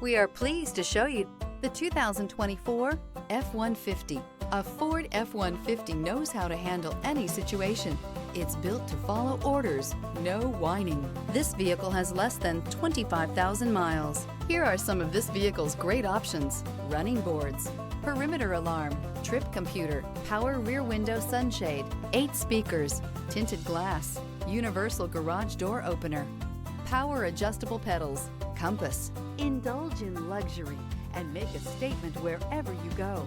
We are pleased to show you the 2024 F-150. A Ford F-150 knows how to handle any situation. It's built to follow orders, no whining. This vehicle has less than 25,000 miles. Here are some of this vehicle's great options: running boards, perimeter alarm, trip computer, power rear window sunshade, 8 speakers, tinted glass, universal garage door opener, power adjustable pedals, compass. Indulge in luxury and make a statement wherever you go.